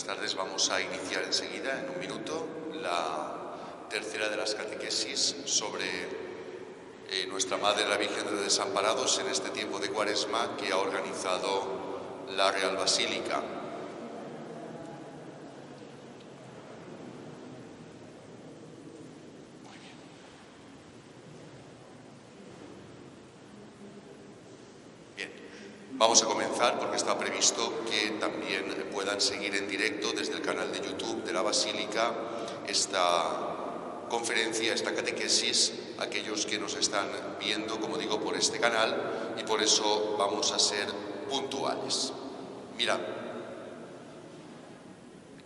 Buenas tardes. Vamos a iniciar enseguida, en un minuto, la tercera de las catequesis sobre nuestra Madre la Virgen de los Desamparados en este tiempo de Cuaresma que ha organizado la Real Basílica. Vamos a comenzar porque está previsto que también puedan seguir en directo desde el canal de YouTube de la Basílica esta conferencia, esta catequesis, aquellos que nos están viendo, como digo, por este canal, y por eso vamos a ser puntuales. Mira,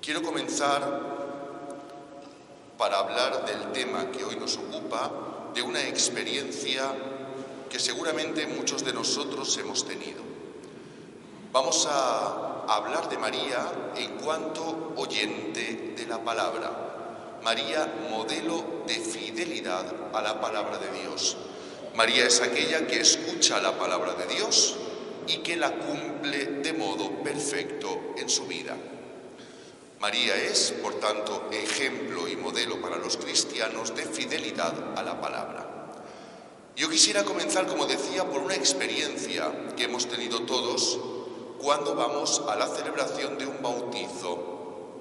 quiero comenzar para hablar del tema que hoy nos ocupa, de una experiencia que seguramente muchos de nosotros hemos tenido. Vamos a hablar de María en cuanto oyente de la palabra. María, modelo de fidelidad a la palabra de Dios. María es aquella que escucha la palabra de Dios y que la cumple de modo perfecto en su vida. María es, por tanto, ejemplo y modelo para los cristianos de fidelidad a la palabra. Yo quisiera comenzar, como decía, por una experiencia que hemos tenido todos cuando vamos a la celebración de un bautizo.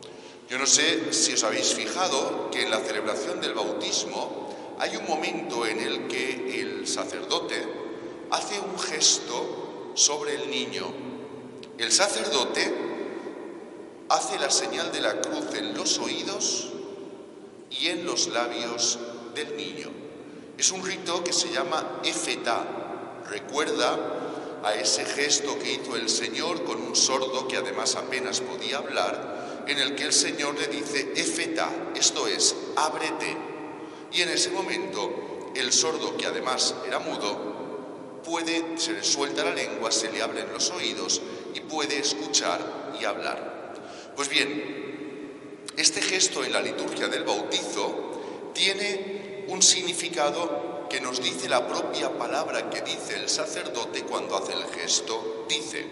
Yo no sé si os habéis fijado que en la celebración del bautismo hay un momento en el que el sacerdote hace un gesto sobre el niño. El sacerdote hace la señal de la cruz en los oídos y en los labios del niño. Es un rito que se llama Efetá. Recuerda a ese gesto que hizo el Señor con un sordo que además apenas podía hablar, en el que el Señor le dice Efetá, esto es, ábrete. Y en ese momento el sordo, que además era mudo, se le suelta la lengua, se le abren los oídos y puede escuchar y hablar. Pues bien, este gesto en la liturgia del bautizo tiene un significado que nos dice la propia palabra que dice el sacerdote cuando hace el gesto. Dice: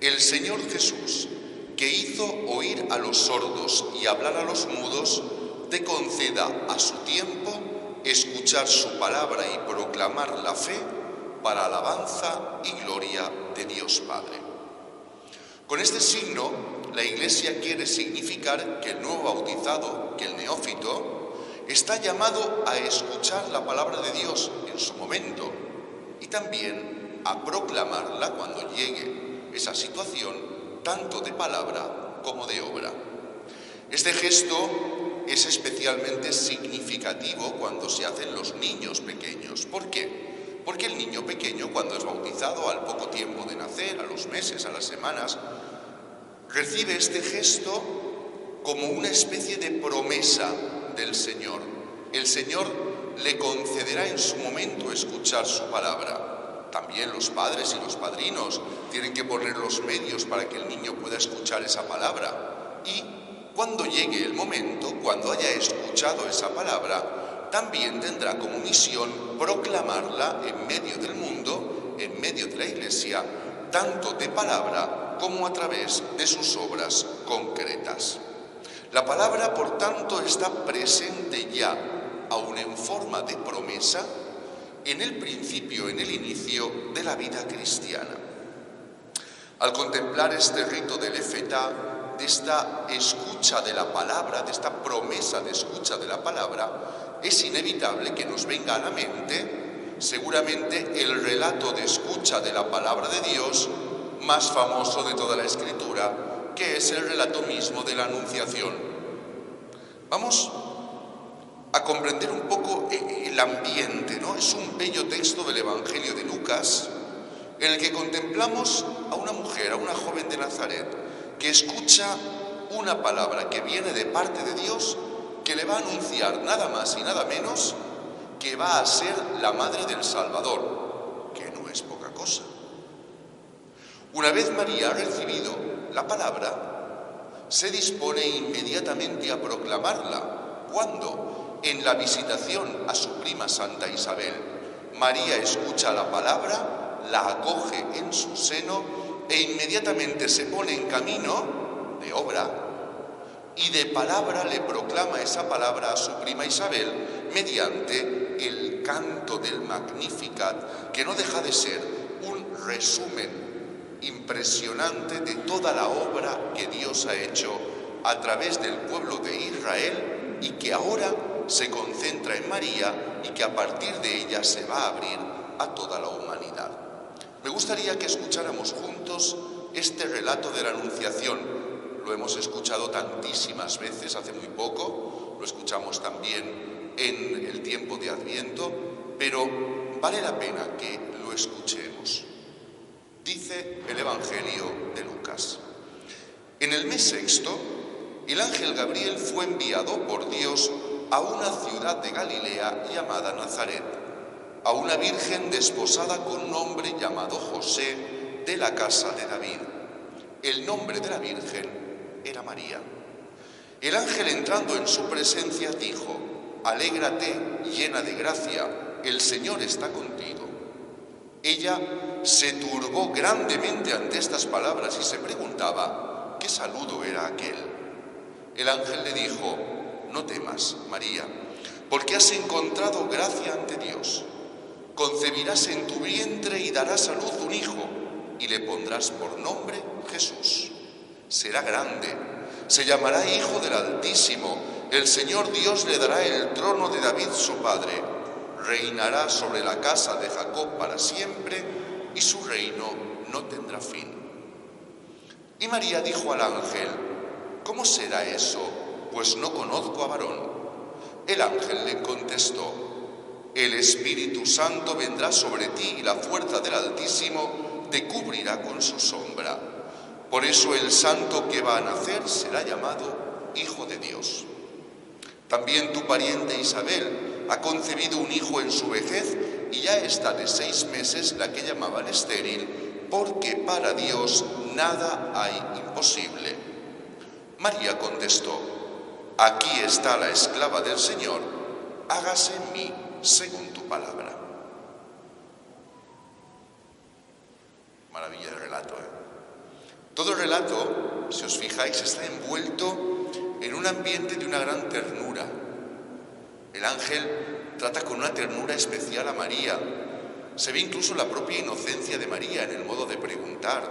el Señor Jesús, que hizo oír a los sordos y hablar a los mudos, te conceda a su tiempo escuchar su palabra y proclamar la fe para alabanza y gloria de Dios Padre. Con este signo, la Iglesia quiere significar que el nuevo bautizado, que el neófito, está llamado a escuchar la palabra de Dios en su momento y también a proclamarla cuando llegue esa situación, tanto de palabra como de obra. Este gesto es especialmente significativo cuando se hacen los niños pequeños. ¿Por qué? Porque el niño pequeño, cuando es bautizado al poco tiempo de nacer, a los meses, a las semanas, recibe este gesto como una especie de promesa del Señor. El Señor le concederá en su momento escuchar su palabra. También los padres y los padrinos tienen que poner los medios para que el niño pueda escuchar esa palabra. Y cuando llegue el momento, cuando haya escuchado esa palabra, también tendrá como misión proclamarla en medio del mundo, en medio de la Iglesia, tanto de palabra como a través de sus obras concretas. La palabra, por tanto, está presente ya, aun en forma de promesa, en el principio, en el inicio de la vida cristiana. Al contemplar este rito del Efetá, de esta escucha de la palabra, de esta promesa de escucha de la palabra, es inevitable que nos venga a la mente, seguramente, el relato de escucha de la palabra de Dios más famoso de toda la Escritura, que es el relato mismo de la Anunciación. Vamos a comprender un poco el ambiente, ¿no? Es un bello texto del Evangelio de Lucas, en el que contemplamos a una mujer, a una joven de Nazaret, que escucha una palabra que viene de parte de Dios, que le va a anunciar nada más y nada menos que va a ser la madre del Salvador, que no es poca cosa. Una vez María ha recibido la palabra, se dispone inmediatamente a proclamarla. ¿Cuándo? En la visitación a su prima Santa Isabel. María escucha la palabra, la acoge en su seno e inmediatamente se pone en camino de obra y de palabra le proclama esa palabra a su prima Isabel mediante el canto del Magnificat, que no deja de ser un resumen impresionante de toda la obra que Dios ha hecho a través del pueblo de Israel y que ahora se concentra en María y que a partir de ella se va a abrir a toda la humanidad. Me gustaría que escucháramos juntos este relato de la Anunciación. Lo hemos escuchado tantísimas veces hace muy poco, lo escuchamos también en el tiempo de Adviento, pero vale la pena que lo escuchemos. Dice el Evangelio de Lucas: en el mes sexto, el ángel Gabriel fue enviado por Dios a una ciudad de Galilea llamada Nazaret, a una virgen desposada con un hombre llamado José, de la casa de David. El nombre de la virgen era María. El ángel, entrando en su presencia, dijo: alégrate, llena de gracia, el Señor está contigo. Ella se turbó grandemente ante estas palabras y se preguntaba qué saludo era aquel. El ángel le dijo: no temas, María, porque has encontrado gracia ante Dios. Concebirás en tu vientre y darás a luz un hijo, y le pondrás por nombre Jesús. Será grande, se llamará Hijo del Altísimo. El Señor Dios le dará el trono de David su padre. Reinará sobre la casa de Jacob para siempre, y su reino no tendrá fin. Y María dijo al ángel: ¿cómo será eso? Pues no conozco a varón. El ángel le contestó: el Espíritu Santo vendrá sobre ti y la fuerza del Altísimo te cubrirá con su sombra. Por eso el santo que va a nacer será llamado Hijo de Dios. También tu pariente Isabel ha concebido un hijo en su vejez y ya está de 6 meses la que llamaban estéril, porque para Dios nada hay imposible. María contestó: aquí está la esclava del Señor, hágase en mí según tu palabra. Maravilla el relato, Todo el relato, si os fijáis, está envuelto en un ambiente de una gran ternura. El ángel trata con una ternura especial a María. Se ve incluso la propia inocencia de María en el modo de preguntar.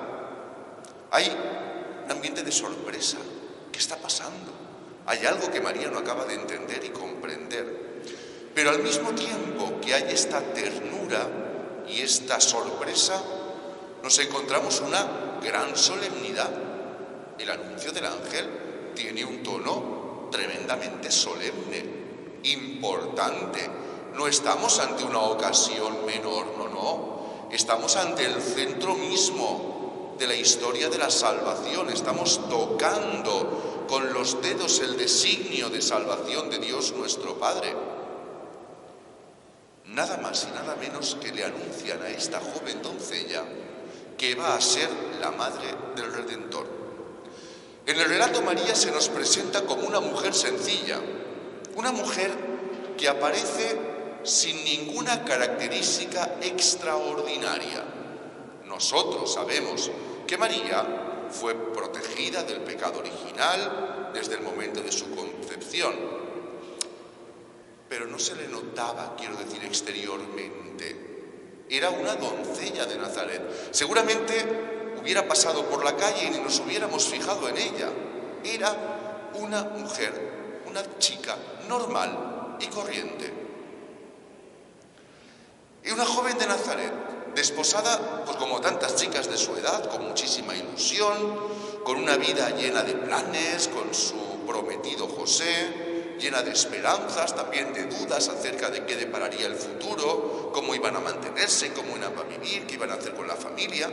Hay un ambiente de sorpresa. ¿Qué está pasando? Hay algo que María no acaba de entender y comprender. Pero al mismo tiempo que hay esta ternura y esta sorpresa, nos encontramos una gran solemnidad. El anuncio del ángel tiene un tono tremendamente solemne, importante. No estamos ante una ocasión menor, no. Estamos ante el centro mismo de la historia de la salvación. Estamos tocando con los dedos el designio de salvación de Dios nuestro Padre. Nada más y nada menos que le anuncian a esta joven doncella que va a ser la madre del Redentor. En el relato María se nos presenta como una mujer sencilla, una mujer que aparece sin ninguna característica extraordinaria. Nosotros sabemos que María fue protegida del pecado original desde el momento de su concepción, pero no se le notaba, quiero decir, exteriormente. Era una doncella de Nazaret. Seguramente hubiera pasado por la calle y ni nos hubiéramos fijado en ella. Era una mujer, una chica normal y corriente. Y una joven de Nazaret, desposada, pues como tantas chicas de su edad, con muchísima ilusión, con una vida llena de planes, con su prometido José, llena de esperanzas, también de dudas acerca de qué depararía el futuro, cómo iban a mantenerse, cómo iban a vivir, qué iban a hacer con la familia.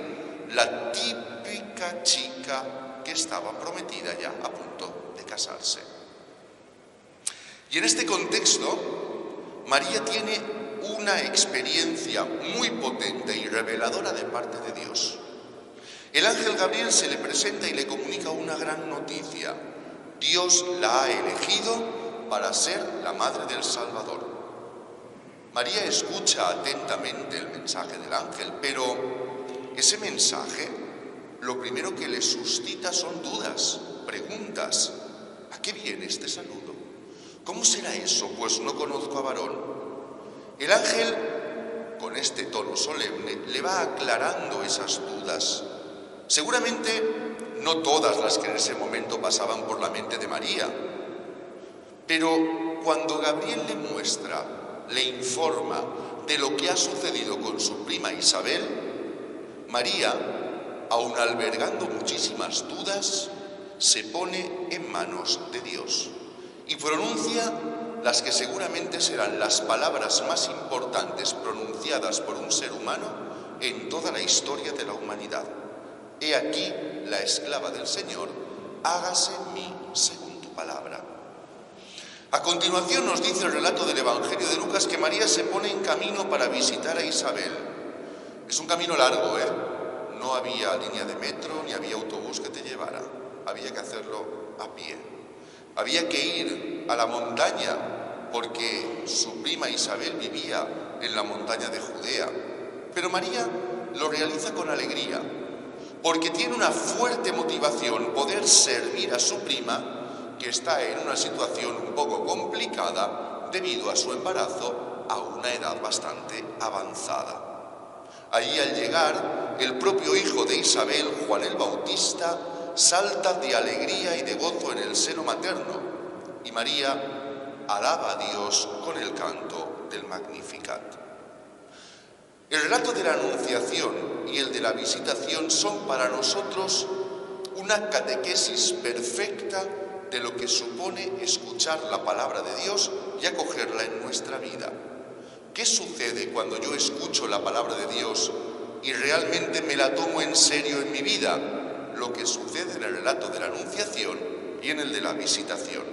La típica chica que estaba prometida ya a punto de casarse. Y en este contexto, María tiene una experiencia muy potente y reveladora de parte de Dios. El ángel Gabriel se le presenta y le comunica una gran noticia. Dios la ha elegido para ser la madre del Salvador. María escucha atentamente el mensaje del ángel, pero ese mensaje lo primero que le suscita son dudas, preguntas. ¿A qué viene este saludo? ¿Cómo será eso? Pues no conozco a varón. El ángel, con este tono solemne, le va aclarando esas dudas. Seguramente no todas las que en ese momento pasaban por la mente de María, pero cuando Gabriel le muestra, le informa de lo que ha sucedido con su prima Isabel, María, aun albergando muchísimas dudas, se pone en manos de Dios y pronuncia las que seguramente serán las palabras más importantes pronunciadas por un ser humano en toda la historia de la humanidad. He aquí la esclava del Señor, hágase en mí según tu palabra. A continuación nos dice el relato del Evangelio de Lucas que María se pone en camino para visitar a Isabel. Es un camino largo, No había línea de metro ni había autobús que te llevara. Había que hacerlo a pie. Había que ir a la montaña porque su prima Isabel vivía en la montaña de Judea. Pero María lo realiza con alegría, porque tiene una fuerte motivación poder servir a su prima, que está en una situación un poco complicada debido a su embarazo a una edad bastante avanzada. Allí al llegar, el propio hijo de Isabel, Juan el Bautista, salta de alegría y de gozo en el seno materno, y María alaba a Dios con el canto del Magnificat. El relato de la Anunciación y el de la Visitación son para nosotros una catequesis perfecta de lo que supone escuchar la palabra de Dios y acogerla en nuestra vida. ¿Qué sucede cuando yo escucho la palabra de Dios y realmente me la tomo en serio en mi vida? Lo que sucede en el relato de la Anunciación y en el de la Visitación.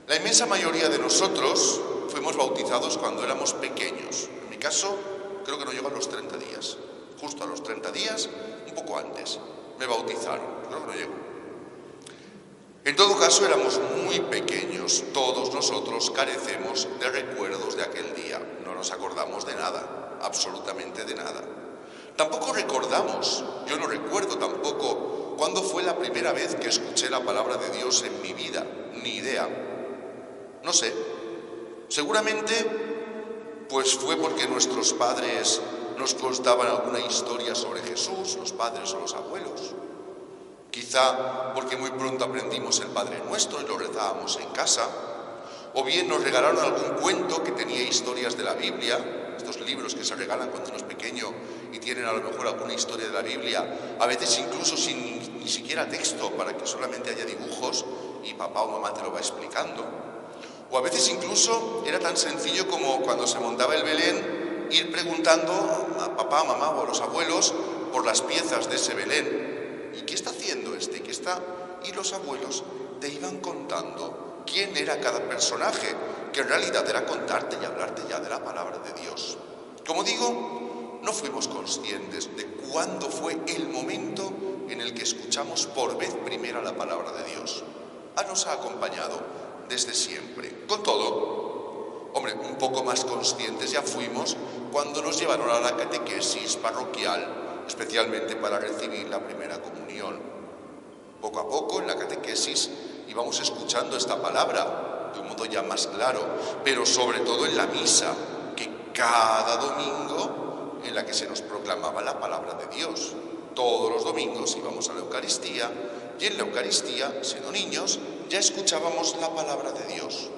La inmensa mayoría de nosotros fuimos bautizados cuando éramos pequeños. En mi caso, creo que no llegó a los 30 días. Justo a los 30 días, un poco antes, me bautizaron. Creo que no llegó. En todo caso, éramos muy pequeños. Todos nosotros carecemos de recuerdos de aquel día. No nos acordamos de nada, absolutamente de nada. Tampoco recordamos, yo no recuerdo tampoco cuándo fue la primera vez que escuché la palabra de Dios en mi vida, ni idea. No sé, seguramente pues fue porque nuestros padres nos contaban alguna historia sobre Jesús, los padres o los abuelos. Quizá porque muy pronto aprendimos el Padre Nuestro y lo rezábamos en casa, o bien nos regalaron algún cuento que tenía historias de la Biblia, estos libros que se regalan cuando uno es pequeño y tienen a lo mejor alguna historia de la Biblia, a veces incluso sin ni siquiera texto, para que solamente haya dibujos y papá o mamá te lo va explicando. O a veces incluso era tan sencillo como cuando se montaba el Belén, ir preguntando a papá, mamá o a los abuelos por las piezas de ese Belén. ¿Y qué está haciendo este? ¿Qué está? Y los abuelos te iban contando quién era cada personaje, que en realidad era contarte y hablarte ya de la palabra de Dios. Como digo, no fuimos conscientes de cuándo fue el momento en el que escuchamos por vez primera la palabra de Dios. Nos ha acompañado desde siempre. Con todo, hombre, un poco más conscientes ya fuimos cuando nos llevaron a la catequesis parroquial, especialmente para recibir la primera comunión. Poco a poco en la catequesis íbamos escuchando esta palabra de un modo ya más claro, pero sobre todo en la misa, que cada domingo en la que se nos proclamaba la palabra de Dios. Todos los domingos íbamos a la Eucaristía y en la Eucaristía, siendo niños, ya escuchábamos la palabra de Dios.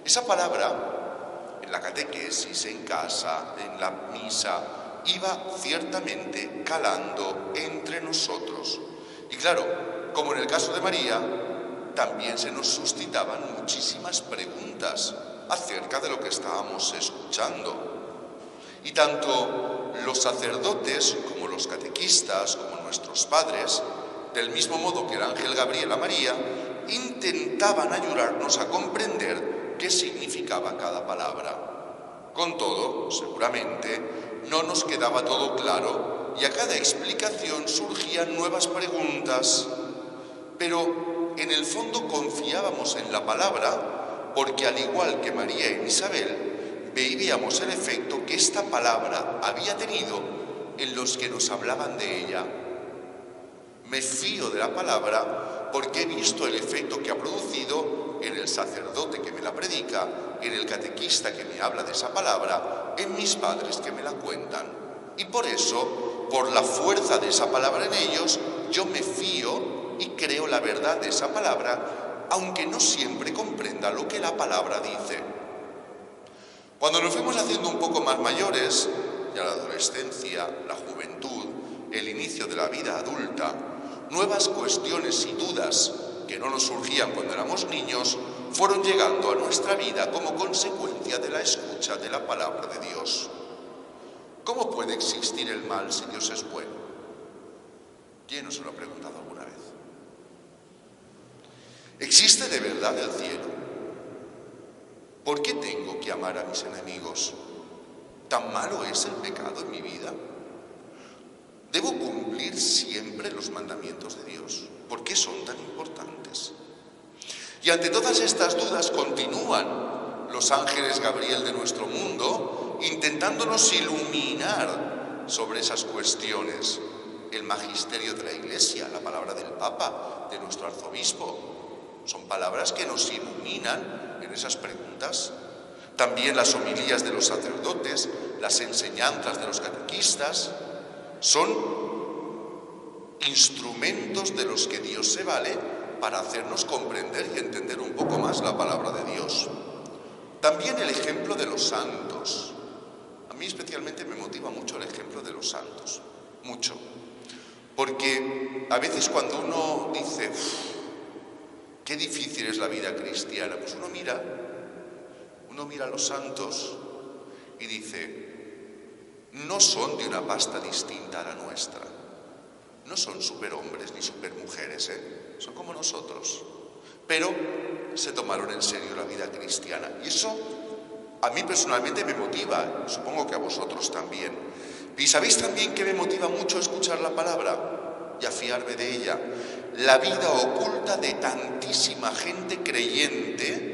Esa palabra, en la catequesis, en casa, en la misa, iba ciertamente calando entre nosotros. Y claro, como en el caso de María, también se nos suscitaban muchísimas preguntas acerca de lo que estábamos escuchando. Y tanto los sacerdotes como los catequistas, como nuestros padres, del mismo modo que el ángel Gabriel a María, intentaban ayudarnos a comprender qué significaba cada palabra. Con todo, seguramente, no nos quedaba todo claro y a cada explicación surgían nuevas preguntas. Pero en el fondo confiábamos en la palabra porque, al igual que María e Isabel, veíamos el efecto que esta palabra había tenido en los que nos hablaban de ella. Me fío de la palabra porque he visto el efecto que ha producido en el sacerdote que me la predica, en el catequista que me habla de esa palabra, en mis padres que me la cuentan. Y por eso, por la fuerza de esa palabra en ellos, yo me fío y creo la verdad de esa palabra, aunque no siempre comprenda lo que la palabra dice. Cuando nos fuimos haciendo un poco más mayores, ya la adolescencia, la juventud, el inicio de la vida adulta, nuevas cuestiones y dudas que no nos surgían cuando éramos niños, fueron llegando a nuestra vida como consecuencia de la escucha de la palabra de Dios. ¿Cómo puede existir el mal si Dios es bueno? ¿Quién nos lo ha preguntado alguna vez? ¿Existe de verdad el cielo? ¿Por qué tengo que amar a mis enemigos? ¿Tan malo es el pecado en mi vida? ¿Debo cumplir siempre los mandamientos de Dios? ¿Por qué son tan importantes? Y ante todas estas dudas continúan los ángeles Gabriel de nuestro mundo intentándonos iluminar sobre esas cuestiones. El magisterio de la Iglesia, la palabra del Papa, de nuestro arzobispo, son palabras que nos iluminan en esas preguntas. También las homilías de los sacerdotes, las enseñanzas de los catequistas, son instrumentos de los que Dios se vale para hacernos comprender y entender un poco más la palabra de Dios. También el ejemplo de los santos. A mí especialmente me motiva mucho el ejemplo de los santos, mucho. Porque a veces cuando uno dice, qué difícil es la vida cristiana, pues uno mira a los santos y dice, no son de una pasta distinta a la nuestra. No son superhombres ni supermujeres, son como nosotros. Pero se tomaron en serio la vida cristiana. Y eso a mí personalmente me motiva, supongo que a vosotros también. ¿Y sabéis también que me motiva mucho escuchar la palabra y afiarme de ella? La vida oculta de tantísima gente creyente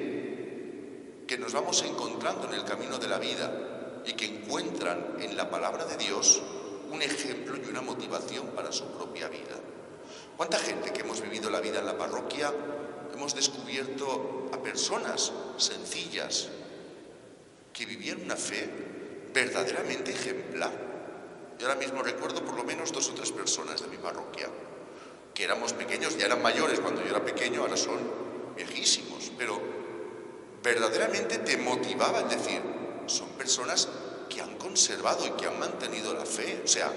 que nos vamos encontrando en el camino de la vida y que encuentran en la palabra de Dios un ejemplo y una motivación para su propia vida. ¿Cuánta gente que hemos vivido la vida en la parroquia hemos descubierto a personas sencillas que vivían una fe verdaderamente ejemplar? Yo ahora mismo recuerdo por lo menos 2 o 3 personas de mi parroquia, que éramos pequeños, ya eran mayores cuando yo era pequeño, ahora son viejísimos, pero verdaderamente te motivaba el decir, son personas que han conservado y que han mantenido la fe. O sea,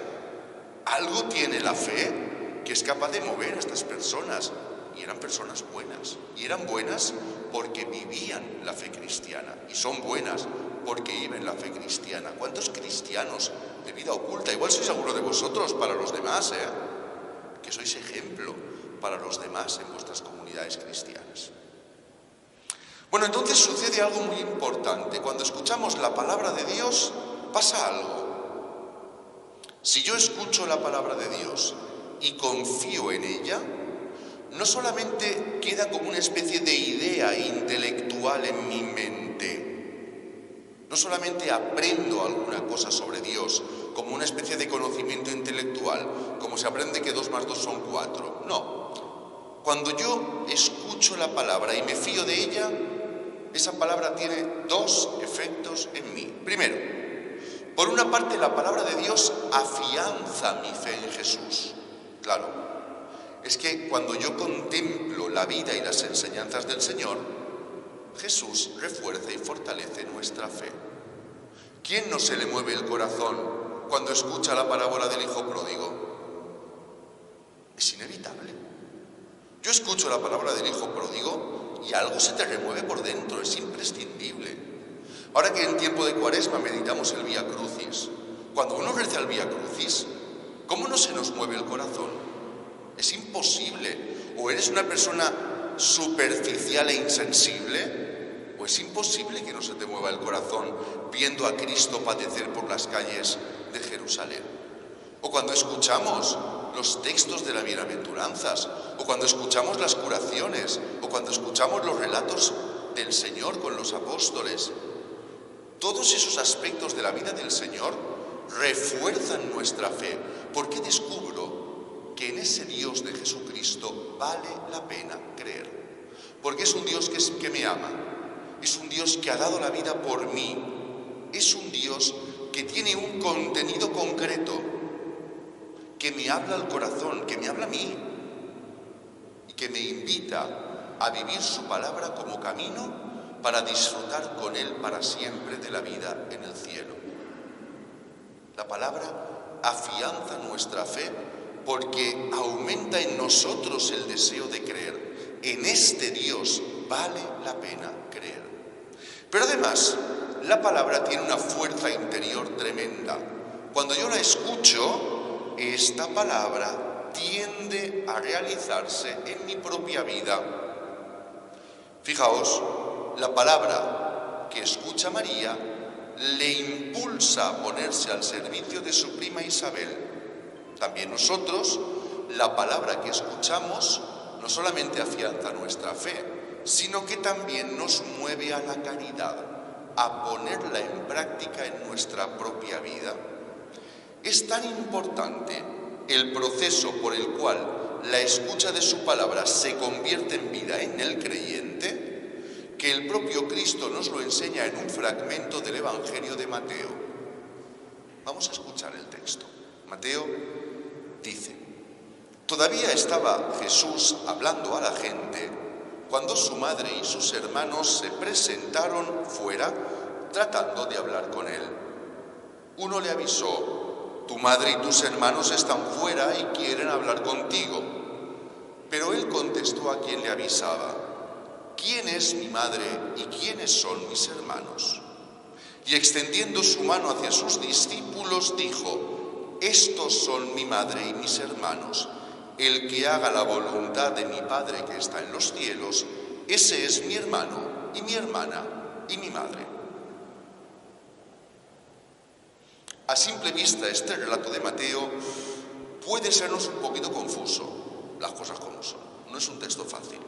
algo tiene la fe que es capaz de mover a estas personas. Y eran personas buenas. Y eran buenas porque vivían la fe cristiana. Y son buenas porque viven la fe cristiana. ¿Cuántos cristianos de vida oculta? Igual sois alguno de vosotros para los demás, que sois ejemplo para los demás en vuestras comunidades cristianas. Bueno, entonces sucede algo muy importante. Cuando escuchamos la palabra de Dios, pasa algo. Si yo escucho la palabra de Dios y confío en ella, no solamente queda como una especie de idea intelectual en mi mente, no solamente aprendo alguna cosa sobre Dios, como una especie de conocimiento intelectual, como se aprende que 2 más 2 son 4. No. Cuando yo escucho la palabra y me fío de ella, esa palabra tiene 2 efectos en mí. Primero, por una parte, la palabra de Dios afianza mi fe en Jesús. Claro, es que cuando yo contemplo la vida y las enseñanzas del Señor, Jesús refuerza y fortalece nuestra fe. ¿Quién no se le mueve el corazón cuando escucha la parábola del hijo pródigo? Es inevitable. Yo escucho la parábola del hijo pródigo y algo se te remueve por dentro, es imprescindible. Ahora que en tiempo de Cuaresma meditamos el Vía Crucis, cuando uno reza el Vía Crucis, ¿cómo no se nos mueve el corazón? Es imposible. O eres una persona superficial e insensible, o es imposible que no se te mueva el corazón viendo a Cristo padecer por las calles de Jerusalén. O cuando escuchamos los textos de las bienaventuranzas, o cuando escuchamos las curaciones, o cuando escuchamos los relatos del Señor con los apóstoles. Todos esos aspectos de la vida del Señor refuerzan nuestra fe, porque descubro que en ese Dios de Jesucristo vale la pena creer. Porque es un Dios que me ama, es un Dios que ha dado la vida por mí, es un Dios que tiene un contenido concreto, que me habla al corazón, que me habla a mí y que me invita a vivir su palabra como camino para disfrutar con Él para siempre de la vida en el cielo. La palabra afianza nuestra fe porque aumenta en nosotros el deseo de creer. En este Dios vale la pena creer. Pero además, la palabra tiene una fuerza interior tremenda. Cuando yo la escucho, esta palabra tiende a realizarse en mi propia vida. Fijaos, la palabra que escucha María le impulsa a ponerse al servicio de su prima Isabel. También nosotros, la palabra que escuchamos no solamente afianza nuestra fe, sino que también nos mueve a la caridad, a ponerla en práctica en nuestra propia vida. Es tan importante el proceso por el cual la escucha de su palabra se convierte en vida en el creyente, que el propio Cristo nos lo enseña en un fragmento del Evangelio de Mateo. Vamos a escuchar el texto. Mateo dice: todavía estaba Jesús hablando a la gente cuando su madre y sus hermanos se presentaron fuera tratando de hablar con él. Uno le avisó: tu madre y tus hermanos están fuera y quieren hablar contigo. Pero él contestó a quien le avisaba: ¿quién es mi madre y quiénes son mis hermanos? Y extendiendo su mano hacia sus discípulos dijo: estos son mi madre y mis hermanos. El que haga la voluntad de mi Padre que está en los cielos, ese es mi hermano y mi hermana y mi madre. A simple vista, este relato de Mateo puede sernos un poquito confuso, las cosas como son. No es un texto fácil.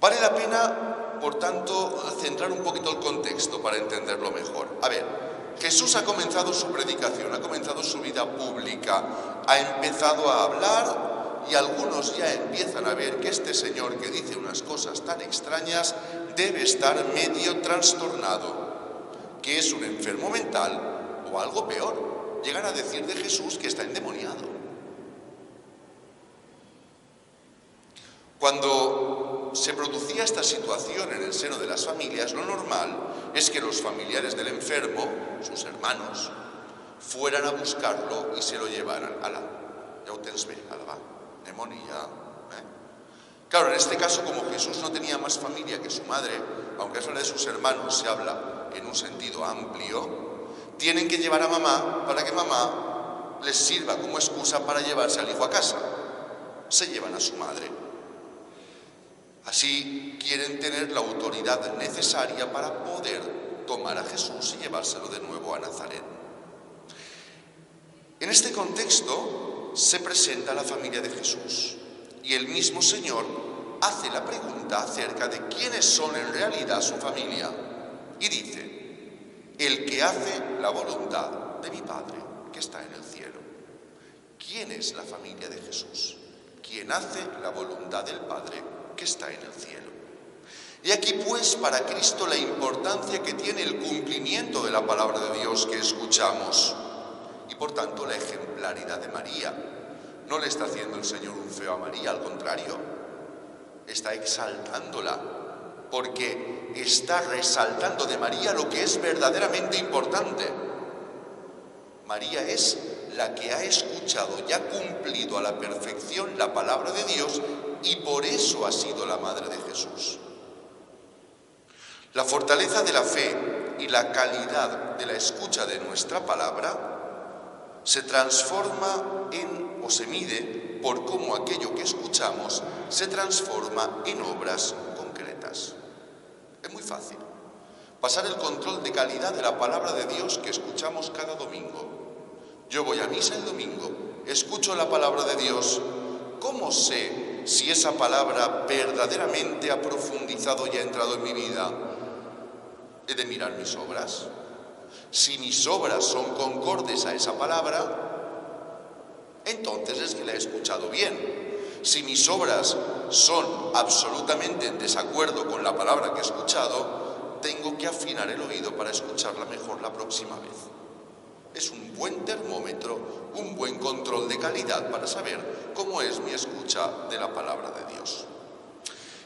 Vale la pena, por tanto, centrar un poquito el contexto para entenderlo mejor. A ver, Jesús ha comenzado su predicación, ha comenzado su vida pública, ha empezado a hablar y algunos ya empiezan a ver que este señor que dice unas cosas tan extrañas debe estar medio trastornado, que es un enfermo mental o algo peor. Llegan a decir de Jesús que está endemoniado. Cuando se producía esta situación en el seno de las familias, lo normal es que los familiares del enfermo, sus hermanos, fueran a buscarlo y se lo llevaran. Ala, ya tens bé, ala va, anem-hi ja. Claro, en este caso, como Jesús no tenía más familia que su madre, aunque es la de sus hermanos, se habla en un sentido amplio, tienen que llevar a mamá para que mamá les sirva como excusa para llevarse al hijo a casa. Se llevan a su madre. Así quieren tener la autoridad necesaria para poder tomar a Jesús y llevárselo de nuevo a Nazaret. En este contexto se presenta la familia de Jesús y el mismo Señor hace la pregunta acerca de quiénes son en realidad su familia y dice: el que hace la voluntad de mi Padre que está en el cielo. ¿Quién es la familia de Jesús? Quien hace la voluntad del Padre que está en el cielo. Y aquí pues para Cristo la importancia que tiene el cumplimiento de la palabra de Dios que escuchamos y por tanto la ejemplaridad de María. No le está haciendo el Señor un feo a María, al contrario, está exaltándola porque está resaltando de María lo que es verdaderamente importante. María es la que ha escuchado y ha cumplido a la perfección la palabra de Dios y por eso ha sido la madre de Jesús. La fortaleza de la fe y la calidad de la escucha de nuestra palabra se transforma o se mide por cómo aquello que escuchamos se transforma en obras concretas. Es muy fácil. Pasar el control de calidad de la palabra de Dios que escuchamos cada domingo. Yo voy a misa el domingo, escucho la palabra de Dios. ¿Cómo sé si esa palabra verdaderamente ha profundizado y ha entrado en mi vida? He de mirar mis obras. Si mis obras son concordes a esa palabra, entonces es que la he escuchado bien. Si mis obras son absolutamente en desacuerdo con la palabra que he escuchado, tengo que afinar el oído para escucharla mejor la próxima vez. Es un buen termómetro, un buen control de calidad para saber cómo es mi escucha de la palabra de Dios.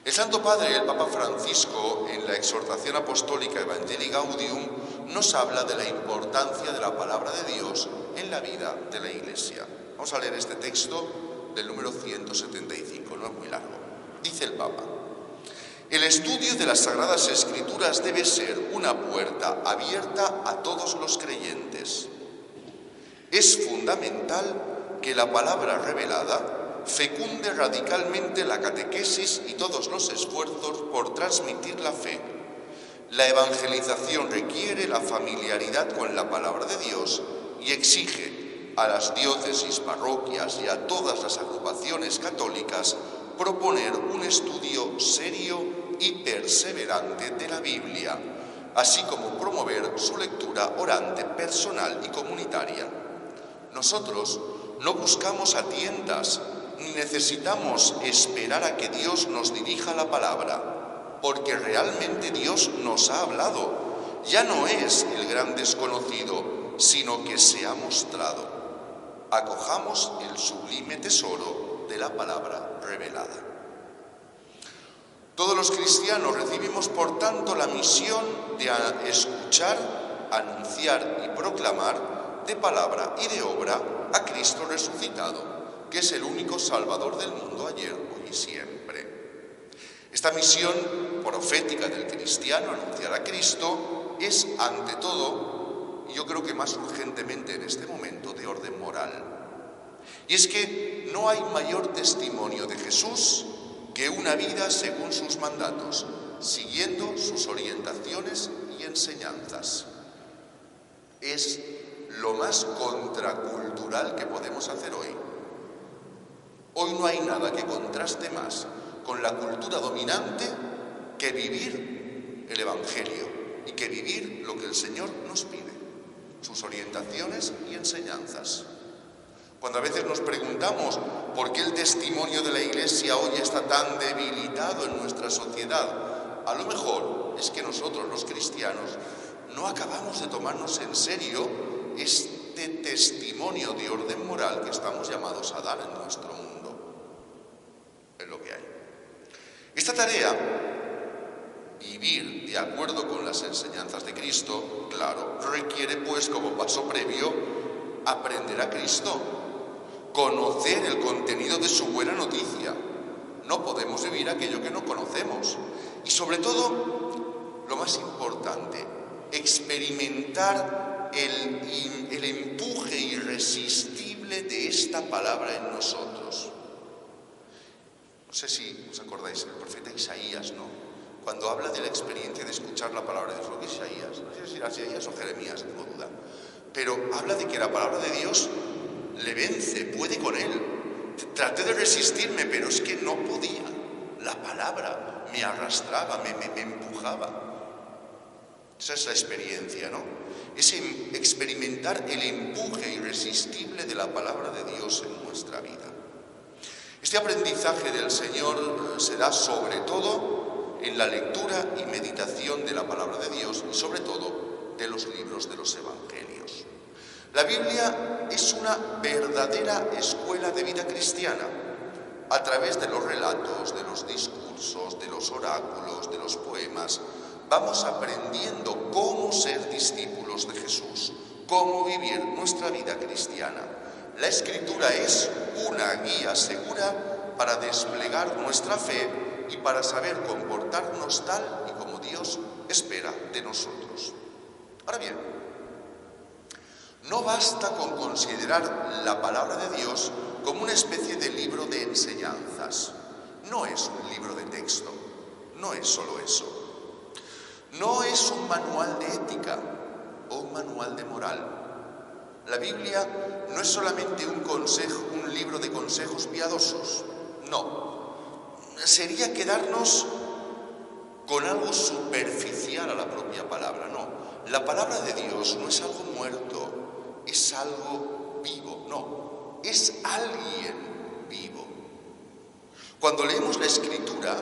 El Santo Padre, el Papa Francisco, en la exhortación apostólica Evangelii Gaudium, nos habla de la importancia de la palabra de Dios en la vida de la Iglesia. Vamos a leer este texto del número 175, no es muy largo. Dice el Papa: el estudio de las Sagradas Escrituras debe ser una puerta abierta a todos los creyentes. Es fundamental que la palabra revelada fecunde radicalmente la catequesis y todos los esfuerzos por transmitir la fe. La evangelización requiere la familiaridad con la palabra de Dios y exige a las diócesis, parroquias y a todas las agrupaciones católicas proponer un estudio serio y perseverante de la Biblia, así como promover su lectura orante, personal y comunitaria. Nosotros no buscamos a tientas ni necesitamos esperar a que Dios nos dirija la palabra, porque realmente Dios nos ha hablado. Ya no es el gran desconocido, sino que se ha mostrado. Acojamos el sublime tesoro de la palabra revelada. Todos los cristianos recibimos, por tanto, la misión de escuchar, anunciar y proclamar de palabra y de obra a Cristo resucitado, que es el único Salvador del mundo ayer, hoy y siempre. Esta misión profética del cristiano, anunciar a Cristo, es ante todo, y yo creo que más urgentemente en este momento, de orden moral. Y es que no hay mayor testimonio de Jesús que una vida según sus mandatos, siguiendo sus orientaciones y enseñanzas. Es lo más contracultural que podemos hacer hoy. Hoy no hay nada que contraste más con la cultura dominante que vivir el Evangelio y que vivir lo que el Señor nos pide, sus orientaciones y enseñanzas. Cuando a veces nos preguntamos por qué el testimonio de la Iglesia hoy está tan debilitado en nuestra sociedad, a lo mejor es que nosotros, los cristianos, no acabamos de tomarnos en serio este testimonio de orden moral que estamos llamados a dar en nuestro mundo. Es lo que hay. Esta tarea, vivir de acuerdo con las enseñanzas de Cristo, claro, requiere pues como paso previo aprender a Cristo, conocer el contenido de su buena noticia. No podemos vivir aquello que no conocemos. Y sobre todo, lo más importante, experimentar el empuje irresistible de esta palabra en nosotros. No sé si os acordáis, el profeta Isaías, ¿no? Cuando habla de la experiencia de escuchar la palabra de Dios, lo que Isaías, no sé si era Isaías o Jeremías, tengo duda, pero habla de que la palabra de Dios le vence, puede con él. Traté de resistirme, pero es que no podía. La palabra me arrastraba, me empujaba. Esa es la experiencia, ¿no? Es experimentar el empuje irresistible de la palabra de Dios en nuestra vida. Este aprendizaje del Señor se da sobre todo en la lectura y meditación de la palabra de Dios y sobre todo de los libros de los Evangelios. La Biblia es una verdadera escuela de vida cristiana. A través de los relatos, de los discursos, de los oráculos, de los poemas, vamos aprendiendo cómo ser discípulos de Jesús, cómo vivir nuestra vida cristiana. La Escritura es una guía segura para desplegar nuestra fe y para saber comportarnos tal y como Dios espera de nosotros. Ahora bien, no basta con considerar la palabra de Dios como una especie de libro de enseñanzas. No es un libro de texto, no es solo eso. No es un manual de ética o un manual de moral. La Biblia no es solamente un libro de consejos piadosos, no. Sería quedarnos con algo superficial a la propia palabra, no. La palabra de Dios no es algo muerto, es algo vivo, no. es alguien vivo. Cuando leemos la Escritura,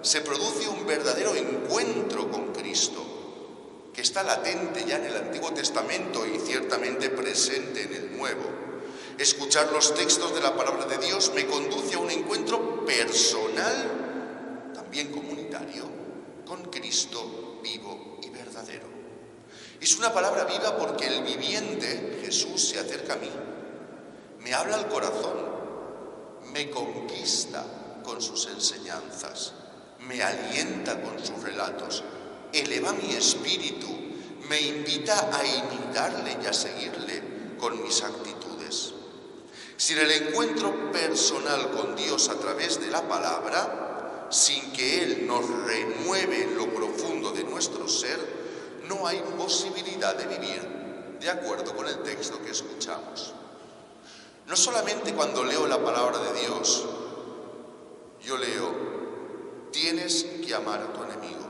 se produce un verdadero encuentro con Cristo, que está latente ya en el Antiguo Testamento y ciertamente presente en el Nuevo. Escuchar los textos de la palabra de Dios me conduce a un encuentro personal, también comunitario, con Cristo vivo y verdadero. Es una palabra viva porque el viviente, Jesús, se acerca a mí, me habla al corazón, me conquista con sus enseñanzas, me alienta con sus relatos, eleva mi espíritu, me invita a imitarle y a seguirle con mis actitudes. Sin el encuentro personal con Dios a través de la palabra, sin que Él nos remueve en lo profundo de nuestro ser, no hay posibilidad de vivir de acuerdo con el texto que escuchamos. No solamente cuando leo la palabra de Dios, yo leo, tienes que amar a tu enemigo.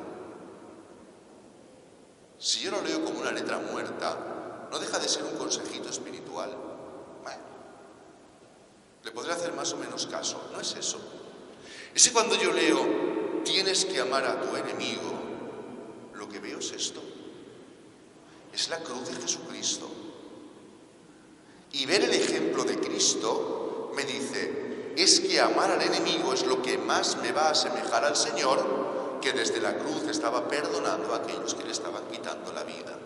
Si yo lo leo como una letra muerta, no deja de ser un consejito espiritual. Bueno, le podré hacer más o menos caso, no es eso. Es que cuando yo leo, tienes que amar a tu enemigo, lo que veo es esto. Es la cruz de Jesucristo. Y ver el ejemplo de Cristo me dice, es que amar al enemigo es lo que más me va a asemejar al Señor, que desde la cruz estaba perdonando a aquellos que le estaban quitando la vida.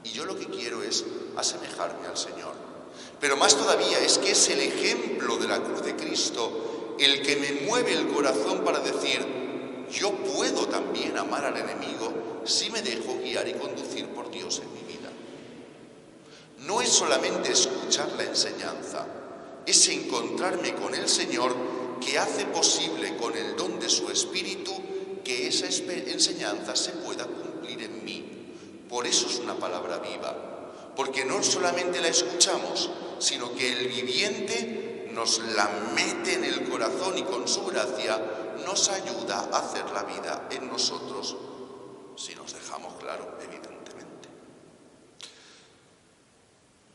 Y yo lo que quiero es asemejarme al Señor. Pero más todavía es que es el ejemplo de la cruz de Cristo el que me mueve el corazón para decir, yo puedo también amar al enemigo si me dejo guiar y conducir por Dios en mi vida. No es solamente escuchar la enseñanza, es encontrarme con el Señor que hace posible con el don de su Espíritu que esa enseñanza se pueda cumplir en mí. Por eso es una palabra viva, porque no solamente la escuchamos, sino que el viviente nos la mete en el corazón y con su gracia nos ayuda a hacer la vida en nosotros, si nos dejamos claro, evidentemente.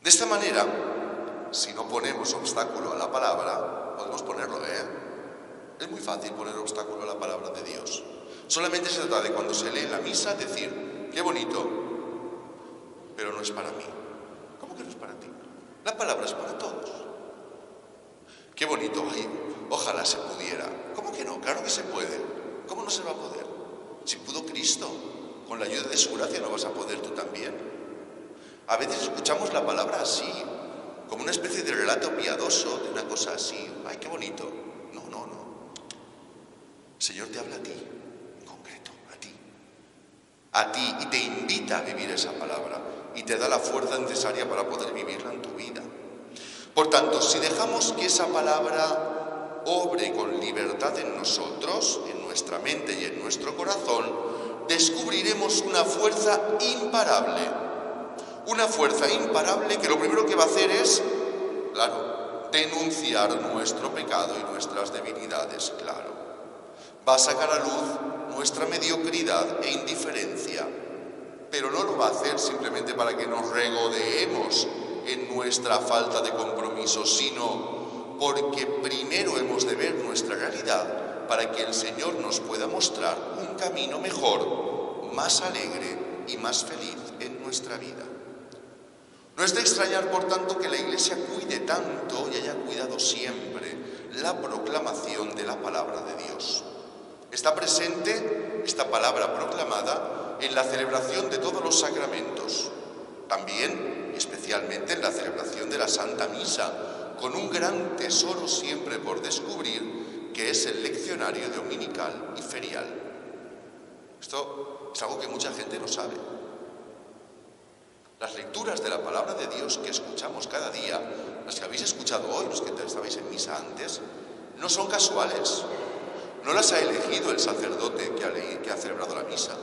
De esta manera, si no ponemos obstáculo a la palabra, podemos ponerlo, Es muy fácil poner obstáculo a la palabra de Dios. Solamente se trata de cuando se lee la misa decir, qué bonito, pero no es para mí. ¿Cómo que no es para ti? La palabra es para todos. Qué bonito, ay, ojalá se pudiera. ¿Cómo que no? Claro que se puede. ¿Cómo no se va a poder? Si pudo Cristo, con la ayuda de su gracia no vas a poder tú también. A veces escuchamos la palabra así, como una especie de relato piadoso, de una cosa así. Ay, qué bonito. No. El Señor te habla a ti, en concreto, a ti, y te invita a vivir esa palabra, y te da la fuerza necesaria para poder vivirla en tu vida. Por tanto, si dejamos que esa palabra obre con libertad en nosotros, en nuestra mente y en nuestro corazón, descubriremos una fuerza imparable. Una fuerza imparable que lo primero que va a hacer es, claro, denunciar nuestro pecado y nuestras debilidades, claro. Va a sacar a luz nuestra mediocridad e indiferencia, pero no lo va a hacer simplemente para que nos regodeemos en nuestra falta de compromiso, sino porque primero hemos de ver nuestra realidad para que el Señor nos pueda mostrar un camino mejor, más alegre y más feliz en nuestra vida. No es de extrañar, por tanto, que la Iglesia cuide tanto y haya cuidado siempre la proclamación de la palabra de Dios. Está presente esta palabra proclamada en la celebración de todos los sacramentos, también, especialmente en la celebración de la Santa Misa, con un gran tesoro siempre por descubrir, que es el leccionario dominical y ferial. Esto es algo que mucha gente no sabe. Las lecturas de la palabra de Dios que escuchamos cada día, las que habéis escuchado hoy, los que estabais en misa antes, no son casuales. No las ha elegido el sacerdote que ha celebrado la misa.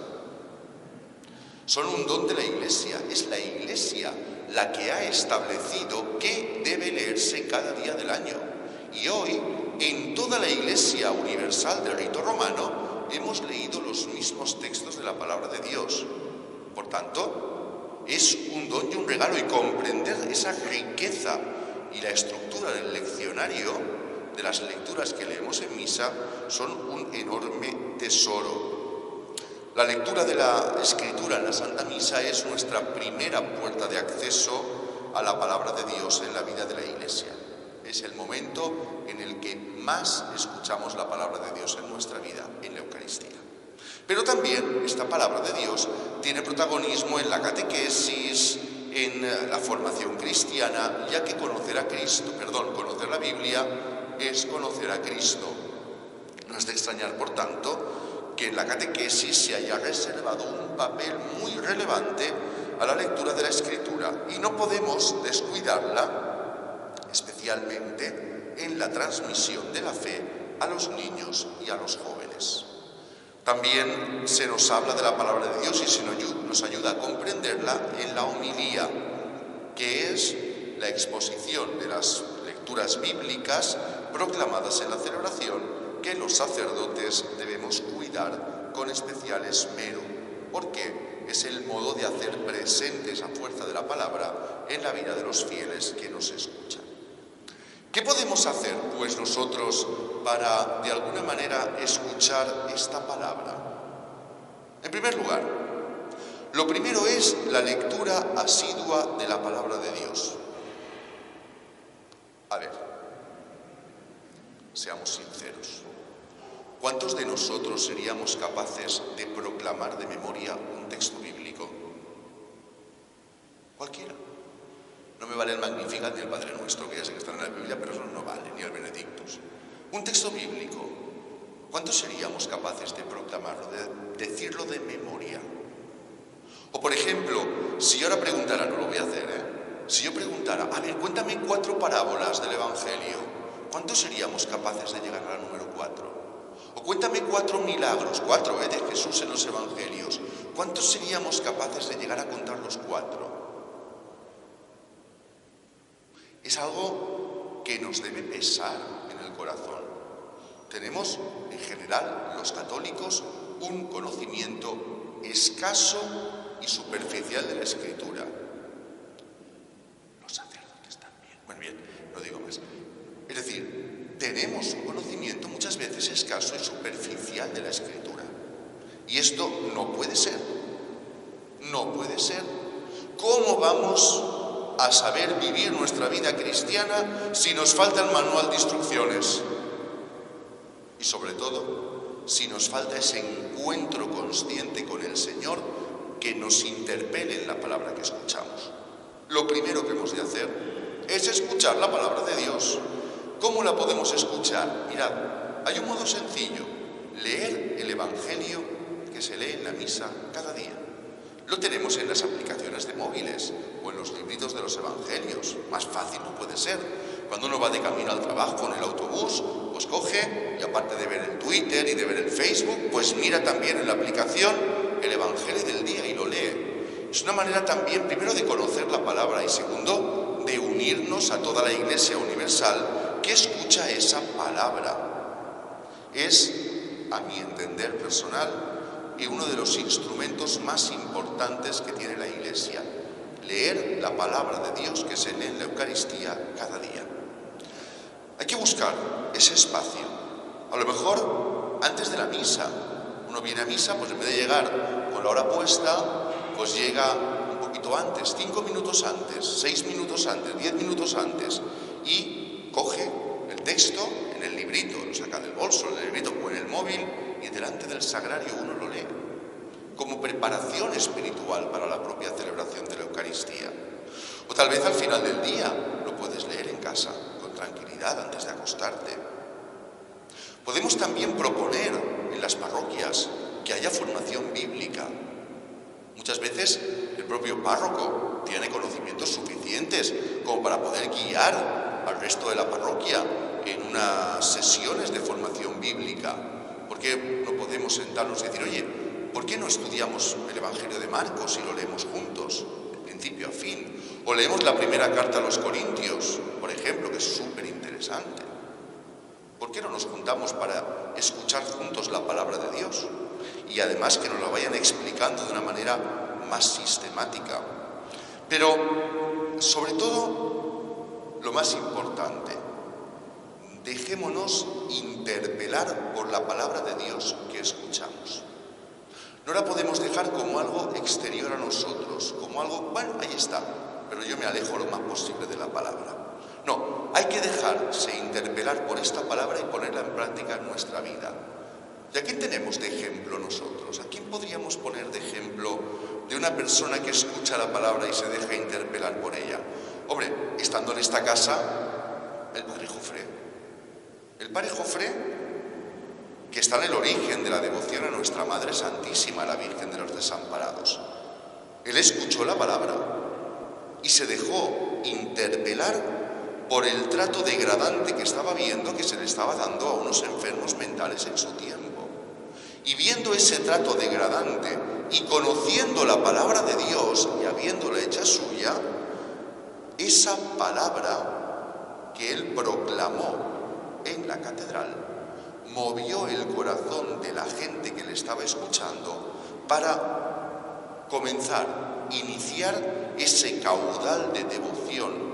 Son un don de la Iglesia. Es la Iglesia la que ha establecido qué debe leerse cada día del año. Y hoy, en toda la Iglesia universal del rito romano, hemos leído los mismos textos de la palabra de Dios. Por tanto, es un don y un regalo, y comprender esa riqueza y la estructura del leccionario, de las lecturas que leemos en misa, son un enorme tesoro. La lectura de la Escritura en la Santa Misa es nuestra primera puerta de acceso a la palabra de Dios en la vida de la Iglesia. Es el momento en el que más escuchamos la palabra de Dios en nuestra vida, en la Eucaristía. Pero también esta palabra de Dios tiene protagonismo en la catequesis, en la formación cristiana, ya que conocer la Biblia es conocer a Cristo. No es de extrañar, por tanto, que en la catequesis se haya reservado un papel muy relevante a la lectura de la Escritura y no podemos descuidarla, especialmente en la transmisión de la fe a los niños y a los jóvenes. También se nos habla de la palabra de Dios y se nos ayuda a comprenderla en la homilía, que es la exposición de las lecturas bíblicas proclamadas en la celebración que los sacerdotes debemos cuidar con especial esmero, porque es el modo de hacer presente esa fuerza de la palabra en la vida de los fieles que nos escuchan. ¿Qué podemos hacer, pues, nosotros para, de alguna manera, escuchar esta palabra? En primer lugar, lo primero es la lectura asidua de la palabra de Dios. A ver, seamos sinceros. ¿Cuántos de nosotros seríamos capaces de proclamar de memoria un texto bíblico? Cualquiera. No me vale el Magnificat ni el Padre Nuestro, que ya sé que están en la Biblia, pero eso no vale, ni el Benedictus. Un texto bíblico, ¿cuántos seríamos capaces de proclamarlo, de decirlo de memoria? O por ejemplo, si yo ahora preguntara, no lo voy a hacer, si yo preguntara, a ver, cuéntame 4 parábolas del Evangelio, ¿cuántos seríamos capaces de llegar a la número 4? O cuéntame 4 milagros, 4 de Jesús en los Evangelios, ¿cuántos seríamos capaces de llegar a contar los 4? Es algo que nos debe pesar en el corazón. Tenemos, en general, los católicos, un conocimiento escaso y superficial de la Escritura. Los sacerdotes también. Bueno, bien, no digo más. Es decir, tenemos un conocimiento muchas veces escaso y superficial de la Escritura. Y esto no puede ser. No puede ser. ¿Cómo vamos a saber vivir nuestra vida cristiana si nos falta el manual de instrucciones? Y sobre todo, si nos falta ese encuentro consciente con el Señor que nos interpele en la palabra que escuchamos. Lo primero que hemos de hacer es escuchar la palabra de Dios. ¿Cómo la podemos escuchar? Mirad, hay un modo sencillo: leer el Evangelio que se lee en la misa cada día. Lo tenemos en las aplicaciones de móviles o en los libritos de los Evangelios. Más fácil no puede ser. Cuando uno va de camino al trabajo en el autobús, pues coge y aparte de ver el Twitter y de ver el Facebook, pues mira también en la aplicación el Evangelio del día y lo lee. Es una manera también, primero, de conocer la palabra y segundo, de unirnos a toda la Iglesia universal que escucha esa palabra. Es, a mi entender personal, y uno de los instrumentos más importantes que tiene la Iglesia, leer la palabra de Dios que se lee en la Eucaristía cada día. Hay que buscar ese espacio. A lo mejor antes de la misa. Uno viene a misa, pues en vez de llegar con la hora puesta, pues llega un poquito antes, 5 minutos antes, 6 minutos antes, 10 minutos antes, y coge el texto en el librito, lo saca del bolso, en el librito o en el móvil, y delante del sagrario uno lo lee, como preparación espiritual para la propia celebración de la Eucaristía. O tal vez al final del día lo puedes leer en casa, con tranquilidad, antes de acostarte. Podemos también proponer en las parroquias que haya formación bíblica. Muchas veces el propio párroco tiene conocimientos suficientes como para poder guiar al resto de la parroquia en unas sesiones de formación bíblica. ¿Por qué no podemos sentarnos y decir, oye, ¿por qué no estudiamos el Evangelio de Marcos y lo leemos juntos, de principio a fin? O leemos la primera carta a los Corintios, por ejemplo, que es súper interesante. ¿Por qué no nos juntamos para escuchar juntos la palabra de Dios? Y además que nos la vayan explicando de una manera más sistemática. Pero, sobre todo, lo más importante, dejémonos interpelar por la palabra de Dios que escuchamos. No la podemos dejar como algo exterior a nosotros, como algo, bueno, ahí está, pero yo me alejo lo más posible de la palabra. No, hay que dejarse interpelar por esta palabra y ponerla en práctica en nuestra vida. ¿Y a quién tenemos de ejemplo nosotros? ¿A quién podríamos poner de ejemplo de una persona que escucha la palabra y se deja interpelar por ella? Hombre, estando en esta casa, el Padre Jofré. El Padre Jofré, que está en el origen de la devoción a nuestra Madre Santísima, la Virgen de los Desamparados. Él escuchó la palabra y se dejó interpelar por el trato degradante que estaba viendo que se le estaba dando a unos enfermos mentales en su tiempo. Y viendo ese trato degradante y conociendo la palabra de Dios y habiéndola hecha suya, esa palabra que él proclamó en la catedral movió el corazón de la gente que le estaba escuchando para comenzar, iniciar ese caudal de devoción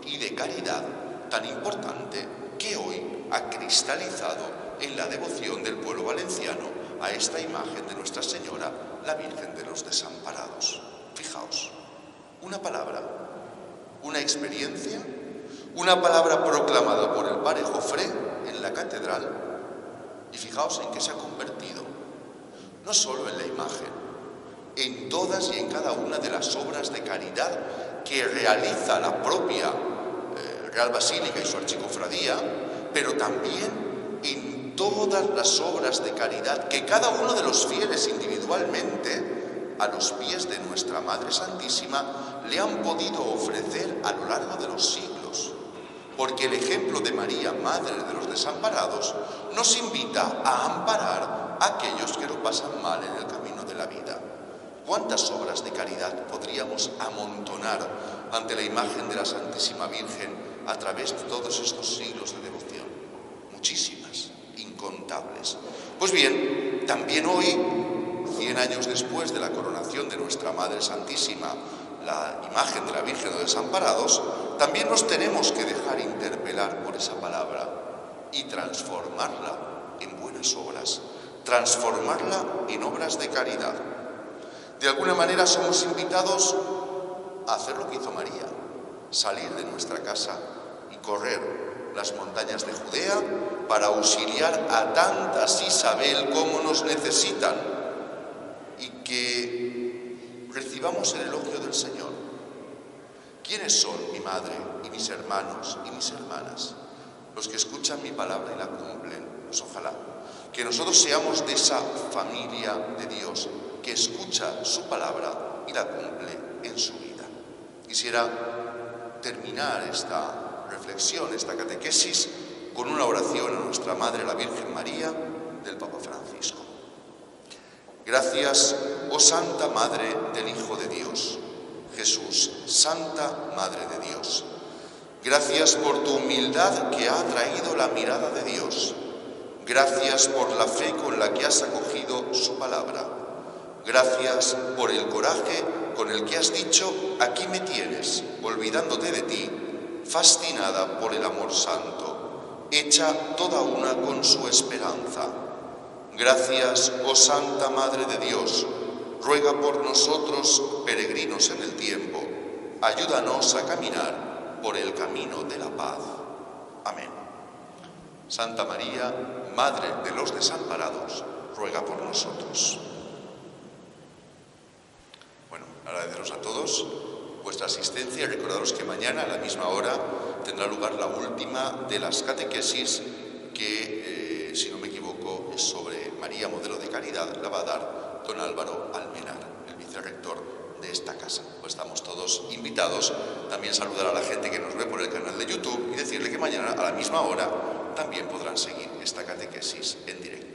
y de caridad tan importante que hoy ha cristalizado en la devoción del pueblo valenciano a esta imagen de Nuestra Señora, la Virgen de los Desamparados. Fijaos, una palabra, una experiencia, una palabra proclamada por el Padre Jofré en la catedral, y fijaos en qué se ha convertido, no solo en la imagen, en todas y en cada una de las obras de caridad que realiza la propia Real Basílica y su archicofradía, pero también en todas las obras de caridad que cada uno de los fieles individualmente, a los pies de nuestra Madre Santísima, le han podido ofrecer a lo largo de los siglos. Porque el ejemplo de María, Madre de los Desamparados, nos invita a amparar a aquellos que lo pasan mal en el camino de la vida. ¿Cuántas obras de caridad podríamos amontonar ante la imagen de la Santísima Virgen a través de todos estos siglos de devoción? Muchísimas, incontables. Pues bien, también hoy, 100 años después de la coronación de nuestra Madre Santísima, la imagen de la Virgen de los Desamparados, también nos tenemos que dejar interpelar por esa palabra y transformarla en buenas obras, transformarla en obras de caridad. De alguna manera somos invitados a hacer lo que hizo María, salir de nuestra casa y correr las montañas de Judea para auxiliar a tantas Isabel como nos necesitan y que recibamos el elogio del Señor. ¿Quiénes son mi madre y mis hermanos y mis hermanas? Los que escuchan mi palabra y la cumplen. Pues ojalá que nosotros seamos de esa familia de Dios que escucha su palabra y la cumple en su vida. Quisiera terminar esta reflexión, esta catequesis, con una oración a nuestra Madre, la Virgen María, del Papa Francisco. Gracias, oh Santa Madre del Hijo de Dios, Jesús, Santa Madre de Dios. Gracias por tu humildad que ha atraído la mirada de Dios. Gracias por la fe con la que has acogido su palabra. Gracias por el coraje con el que has dicho, aquí me tienes, olvidándote de ti, fascinada por el amor santo, hecha toda una con su esperanza. Gracias, oh Santa Madre de Dios, ruega por nosotros, peregrinos en el tiempo, ayúdanos a caminar por el camino de la paz. Amén. Santa María, Madre de los Desamparados, ruega por nosotros. Bueno, agradeceros a todos vuestra asistencia y recordaros que mañana a la misma hora tendrá lugar la última de las catequesis que, si no me equivoco, es sobre María, modelo de caridad, la va a dar don Álvaro Almenar, el vicerrector de esta casa. Pues estamos todos invitados. También saludar a la gente que nos ve por el canal de YouTube y decirle que mañana a la misma hora también podrán seguir esta catequesis en directo.